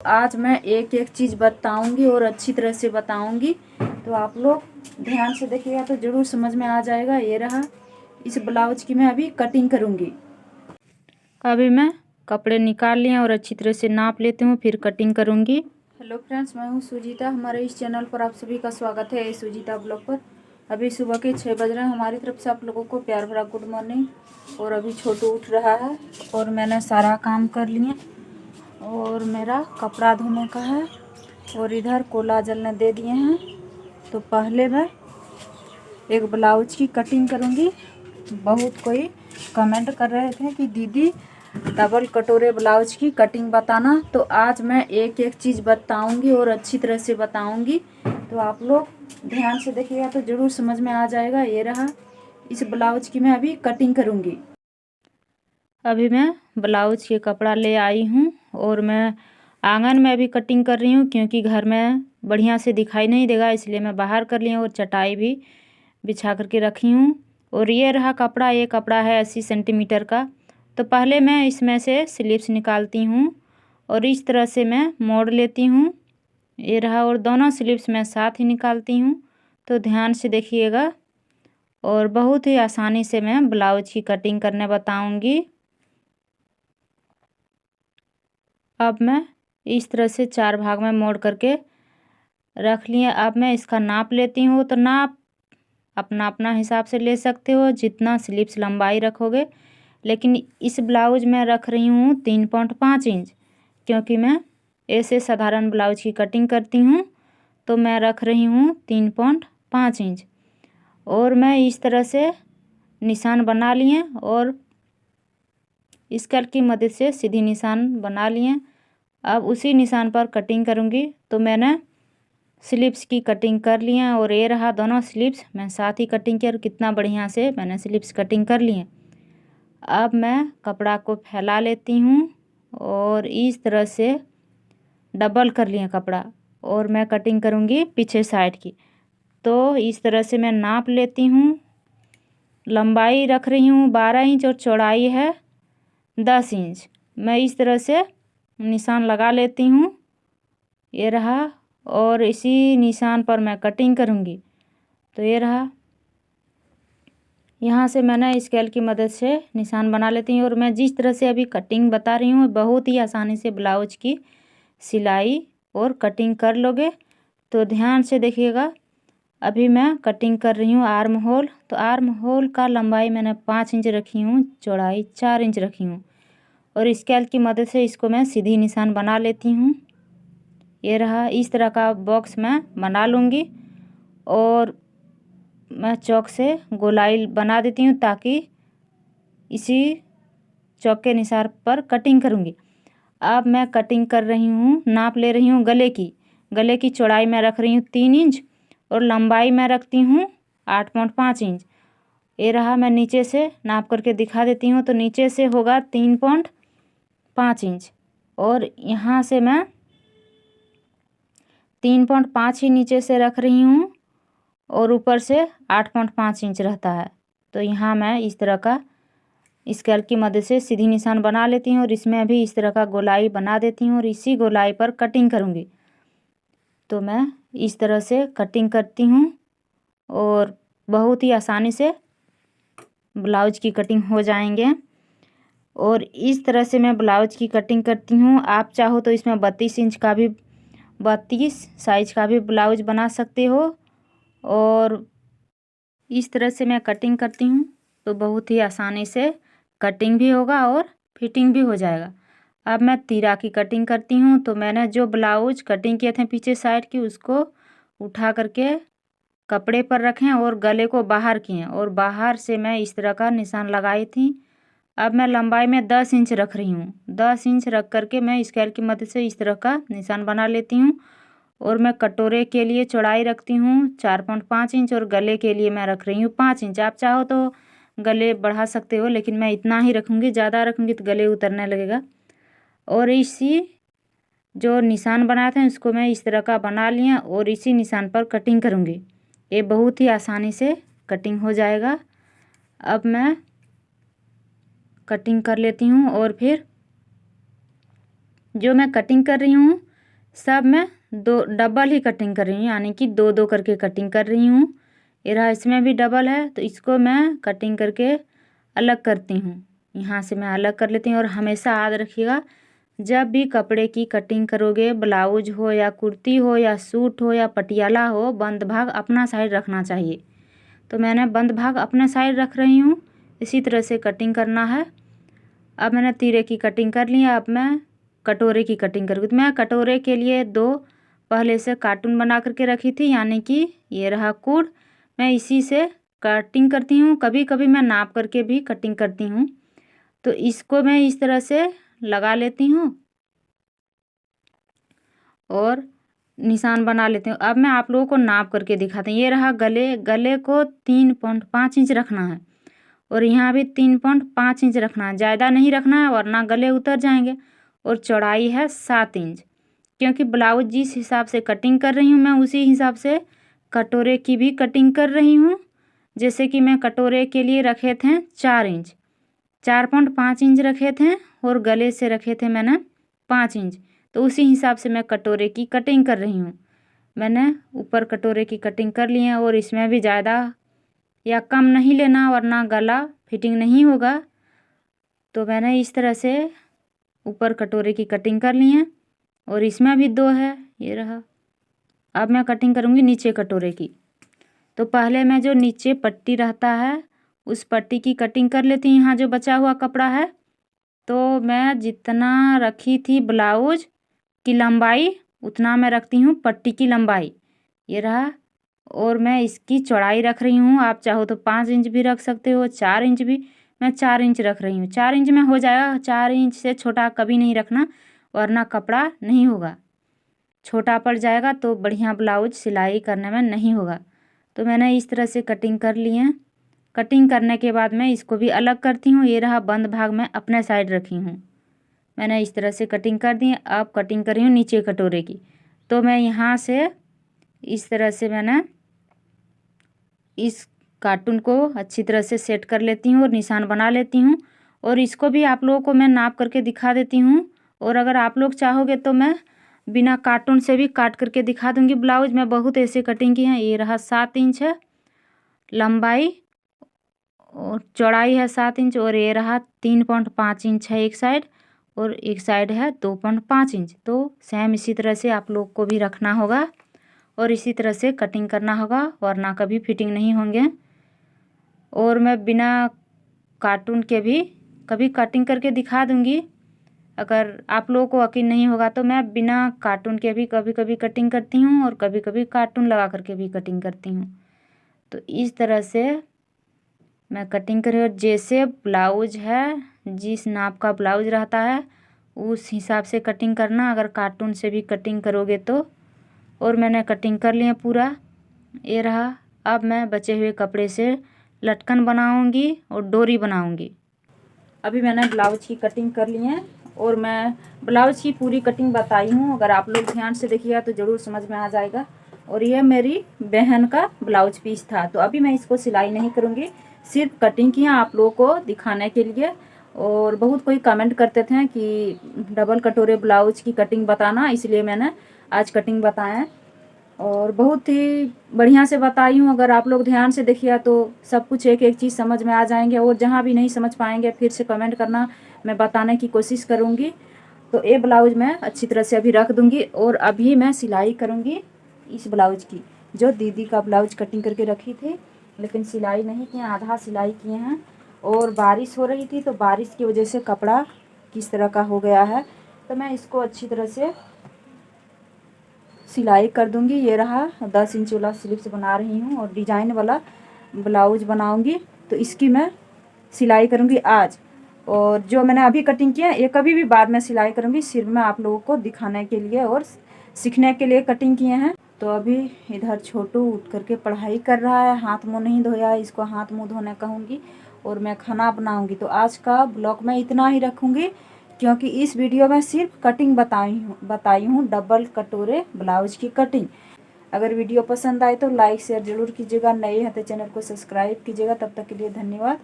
आज मैं एक एक चीज़ बताऊंगी और अच्छी तरह से बताऊंगी, तो आप लोग ध्यान से देखिएगा तो ज़रूर समझ में आ जाएगा। ये रहा, इस ब्लाउज की मैं अभी कटिंग करूंगी। अभी मैं कपड़े निकाल लिए और अच्छी तरह से नाप लेती हूँ, फिर कटिंग करूंगी। हेलो फ्रेंड्स, मैं हूँ सुजीता। हमारे इस चैनल पर आप सभी का स्वागत है, सुजीता ब्लॉग पर। अभी सुबह के 6 बज रहे हैं। हमारी तरफ से आप लोगों को प्यार भरा गुड मॉर्निंग। और अभी छोटू उठ रहा है और मैंने सारा काम कर लिए और मेरा कपड़ा धोने का है और इधर कोला जलने दे दिए हैं। तो पहले मैं एक ब्लाउज की कटिंग करूंगी। बहुत कोई कमेंट कर रहे थे कि दीदी डबल कटोरे ब्लाउज की कटिंग बताना, तो आज मैं एक एक चीज़ बताऊंगी और अच्छी तरह से बताऊंगी। तो आप लोग ध्यान से देखिएगा तो ज़रूर समझ में आ जाएगा। ये रहा, इस ब्लाउज की मैं अभी कटिंग करूंगी। अभी मैं ब्लाउज के कपड़ा ले आई हूँ और मैं आंगन में अभी कटिंग कर रही हूँ, क्योंकि घर में बढ़िया से दिखाई नहीं देगा, इसलिए मैं बाहर कर ली हूँ और चटाई भी बिछा करके रखी हूँ। और ये रहा कपड़ा, ये कपड़ा है 80 सेंटीमीटर का। तो पहले मैं इसमें से स्लिप्स निकालती हूँ और इस तरह से मैं मोड़ लेती हूँ। ये रहा, और दोनों स्लिप्स मैं साथ ही निकालती हूँ। तो ध्यान से देखिएगा और बहुत ही आसानी से मैं ब्लाउज की कटिंग करने बताऊँगी। अब मैं इस तरह से 4 भाग में मोड़ करके रख लिए। अब मैं इसका नाप लेती हूँ। तो नाप अपना अपना हिसाब से ले सकते हो, जितना स्लिप्स लंबाई रखोगे। लेकिन इस ब्लाउज में रख रही हूँ 3.5 इंच, क्योंकि मैं ऐसे साधारण ब्लाउज की कटिंग करती हूँ। तो मैं रख रही हूँ 3.5 इंच। और मैं इस तरह से निशान बना लिए और स्केल की मदद से सीधी निशान बना लिए। अब उसी निशान पर कटिंग करूँगी। तो मैंने स्लिप्स की कटिंग कर लिए और ये रहा, दोनों स्लिप्स मैं साथ ही कटिंग किया और कितना बढ़िया से मैंने स्लिप्स कटिंग कर लिए। अब मैं कपड़ा को फैला लेती हूँ और इस तरह से डबल कर लिए कपड़ा और मैं कटिंग करूँगी पीछे साइड की। तो इस तरह से मैं नाप लेती हूँ। लंबाई रख रही हूँ 12 इंच और चौड़ाई है 10 इंच। मैं इस तरह से निशान लगा लेती हूँ। ये रहा, और इसी निशान पर मैं कटिंग करूँगी। तो ये रहा, यहाँ से मैंने स्केल की मदद से निशान बना लेती हूँ। और मैं जिस तरह से अभी कटिंग बता रही हूँ, बहुत ही आसानी से ब्लाउज की सिलाई और कटिंग कर लोगे। तो ध्यान से देखिएगा। अभी मैं कटिंग कर रही हूँ आर्म होल। तो आर्म होल का लंबाई मैंने 5 इंच रखी हूँ, चौड़ाई 4 इंच रखी हूँ। और स्केल की मदद से इसको मैं सीधी निशान बना लेती हूँ। ये रहा, इस तरह का बॉक्स मैं बना लूँगी और मैं चौक से गोलाई बना देती हूँ, ताकि इसी चौक के निशान पर कटिंग करूँगी। अब मैं कटिंग कर रही हूँ, नाप ले रही हूँ गले की चौड़ाई मैं रख रही हूँ 3 इंच और लंबाई मैं रखती हूँ 8.5 इंच। ये रहा, मैं नीचे से नाप करके दिखा देती हूँ। तो नीचे से होगा 3.5 इंच और यहाँ से मैं 3.5 ही नीचे से रख रही हूँ और ऊपर से 8.5 इंच रहता है। तो यहाँ मैं इस तरह का स्केल की मदद से सीधी निशान बना लेती हूँ और इसमें भी इस तरह का गोलाई बना देती हूँ और इसी गोलाई पर कटिंग करूँगी। तो मैं इस तरह से कटिंग करती हूँ और बहुत ही आसानी से ब्लाउज की कटिंग हो जाएंगे। और इस तरह से मैं ब्लाउज की कटिंग करती हूँ। आप चाहो तो इसमें 32 इंच का भी 32 साइज का भी ब्लाउज बना सकते हो। और इस तरह से मैं कटिंग करती हूँ तो बहुत ही आसानी से कटिंग भी होगा और फिटिंग भी हो जाएगा। अब मैं तीरा की कटिंग करती हूँ। तो मैंने जो ब्लाउज कटिंग किए थे पीछे साइड की, उसको उठा करके कपड़े पर रखें और गले को बाहर किए और बाहर से मैं इस तरह का निशान लगाई थी। अब मैं लंबाई में 10 इंच रख रही हूँ। 10 इंच रख करके मैं स्केल की मदद से इस तरह का निशान बना लेती हूँ। और मैं कटोरे के लिए चौड़ाई रखती हूँ 4.5 इंच और गले के लिए मैं रख रही हूँ 5 इंच। आप चाहो तो गले बढ़ा सकते हो, लेकिन मैं इतना ही रखूँगी। ज़्यादा रखूँगी तो गले उतरने लगेगा। और इसी जो निशान बनाए थे उसको मैं इस तरह का बना लिया और इसी निशान पर कटिंग करूँगी। ये बहुत ही आसानी से कटिंग हो जाएगा। अब मैं कटिंग कर लेती हूँ और फिर जो मैं कटिंग कर रही हूँ सब मैं दो डबल ही कटिंग कर रही हूँ, यानी कि दो दो करके कटिंग कर रही हूँ। ये रहा, इसमें भी डबल है तो इसको मैं कटिंग करके अलग करती हूँ। यहाँ से मैं अलग कर लेती हूँ। और हमेशा याद रखिएगा, जब भी कपड़े की कटिंग करोगे, ब्लाउज हो या कुर्ती हो या सूट हो या पटियाला हो, बंद भाग अपना साइड रखना चाहिए। तो मैंने बंद भाग अपने साइड रख रही हूँ। इसी तरह से कटिंग करना है। अब मैंने तीरे की कटिंग कर ली है। अब मैं कटोरे की कटिंग करूँगी। तो मैं कटोरे के लिए दो पहले से कार्टून बना करके रखी थी, यानी कि ये रहा कूड़। मैं इसी से कटिंग करती हूँ। कभी कभी मैं नाप करके भी कटिंग करती हूँ। तो इसको मैं इस तरह से लगा लेती हूँ और निशान बना लेती हूँ। अब मैं आप लोगों को नाप करके दिखाती हूँ। ये रहा गले, गले को 3.5 इंच रखना है और यहाँ भी 3.5 इंच रखना है। ज़्यादा नहीं रखना है वरना गले उतर जाएंगे। और चौड़ाई है 7 इंच, क्योंकि ब्लाउज जिस हिसाब से कटिंग कर रही हूँ मैं उसी हिसाब से कटोरे की भी कटिंग कर रही हूँ। जैसे कि मैं कटोरे के लिए रखे थे 4 इंच, 4.5 इंच रखे थे और गले से रखे थे मैंने 5 इंच। तो उसी हिसाब से मैं कटोरे की कटिंग कर रही हूँ। मैंने ऊपर कटोरे की कटिंग कर ली है और इसमें भी ज़्यादा या कम नहीं लेना वरना गला फिटिंग नहीं होगा। तो मैंने इस तरह से ऊपर कटोरे की कटिंग कर ली है और इसमें भी दो है, ये रहा। अब मैं कटिंग करूँगी नीचे कटोरे की। तो पहले मैं जो नीचे पट्टी रहता है उस पट्टी की कटिंग कर लेती हूँ। यहाँ जो बचा हुआ कपड़ा है, तो मैं जितना रखी थी ब्लाउज की लंबाई उतना मैं रखती हूँ पट्टी की लंबाई, ये रहा। और मैं इसकी चौड़ाई रख रही हूँ। आप चाहो तो 5 इंच भी रख सकते हो, 4 इंच भी। मैं 4 इंच रख रही हूँ। 4 इंच में हो जाएगा। 4 इंच से छोटा कभी नहीं रखना वरना कपड़ा नहीं होगा, छोटा पड़ जाएगा तो बढ़िया ब्लाउज सिलाई करने में नहीं होगा। तो मैंने इस तरह से कटिंग कर ली है। कटिंग करने के बाद मैं इसको भी अलग करती हूँ। ये रहा बंद भाग मैं अपने साइड रखी हूँ। मैंने इस तरह से कटिंग कर दी। अब कटिंग कर रही हूँ नीचे कटोरे की। तो मैं यहाँ से इस तरह से मैंने इस कार्टून को अच्छी तरह से सेट कर लेती हूँ और निशान बना लेती हूँ। और इसको भी आप लोगों को मैं नाप करके दिखा देती हूँ। और अगर आप लोग चाहोगे तो मैं बिना कार्टून से भी काट करके दिखा दूँगी ब्लाउज। मैं बहुत ऐसे कटिंग की है। ये रहा 7 इंच है लंबाई और चौड़ाई है 7 इंच। और ये रहा 3.5 इंच है एक साइड और एक साइड है 2.5 इंच। तो सेम इसी तरह से आप लोग को भी रखना होगा और इसी तरह से कटिंग करना होगा वरना कभी फिटिंग नहीं होंगे। और मैं बिना कार्टून के भी कभी कटिंग करके दिखा दूँगी। अगर आप लोगों को यकीन नहीं होगा तो मैं बिना कार्टून के भी कभी कभी कटिंग करती हूँ और कभी कभी कार्टून लगा करके भी कटिंग करती हूँ। तो इस तरह से मैं कटिंग करी। और जैसे ब्लाउज है, जिस नाप का ब्लाउज रहता है उस हिसाब से कटिंग करना, अगर कार्टून से भी कटिंग करोगे तो। और मैंने कटिंग कर लिया पूरा, ये रहा। अब मैं बचे हुए कपड़े से लटकन बनाऊंगी और डोरी बनाऊंगी। अभी मैंने ब्लाउज की कटिंग कर ली है और मैं ब्लाउज की पूरी कटिंग बताई हूँ। अगर आप लोग ध्यान से देखिएगा तो ज़रूर समझ में आ जाएगा। और ये मेरी बहन का ब्लाउज पीस था। तो अभी मैं इसको सिलाई नहीं करूँगी, सिर्फ कटिंग किया आप लोगों को दिखाने के लिए। और बहुत कोई कमेंट करते थे कि डबल कटोरे ब्लाउज की कटिंग बताना, इसलिए मैंने आज कटिंग बताया और बहुत ही बढ़िया से बताई हूँ। अगर आप लोग ध्यान से देखिए तो सब कुछ एक एक चीज़ समझ में आ जाएंगे। और जहाँ भी नहीं समझ पाएंगे फिर से कमेंट करना, मैं बताने की कोशिश करूँगी। तो ये ब्लाउज मैं अच्छी तरह से अभी रख दूँगी और अभी मैं सिलाई करूँगी इस ब्लाउज की। जो दीदी का ब्लाउज कटिंग करके रखी थी लेकिन सिलाई नहीं किए, आधा सिलाई किए हैं। और बारिश हो रही थी तो बारिश की वजह से कपड़ा किस तरह का हो गया है। तो मैं इसको अच्छी तरह से सिलाई कर दूंगी। ये रहा 10 इंच वाला स्लीव्स बना रही हूँ और डिजाइन वाला ब्लाउज बनाऊंगी। तो इसकी मैं सिलाई करूंगी आज। और जो मैंने अभी कटिंग किया ये कभी भी बाद में सिलाई करूंगी, सिर्फ मैं आप लोगों को दिखाने के लिए और सीखने के लिए कटिंग किए हैं। तो अभी इधर छोटू उठ करके पढ़ाई कर रहा है, हाथ मुँह नहीं धोया है, इसको हाथ मुँह धोने कहूँगी और मैं खाना बनाऊँगी। तो आज का ब्लॉग मैं इतना ही रखूँगी क्योंकि इस वीडियो में सिर्फ कटिंग बताई हूँ डबल कटोरे ब्लाउज की कटिंग। अगर वीडियो पसंद आए तो लाइक शेयर जरूर कीजिएगा। नए हैं तो चैनल को सब्सक्राइब कीजिएगा। तब तक के लिए धन्यवाद।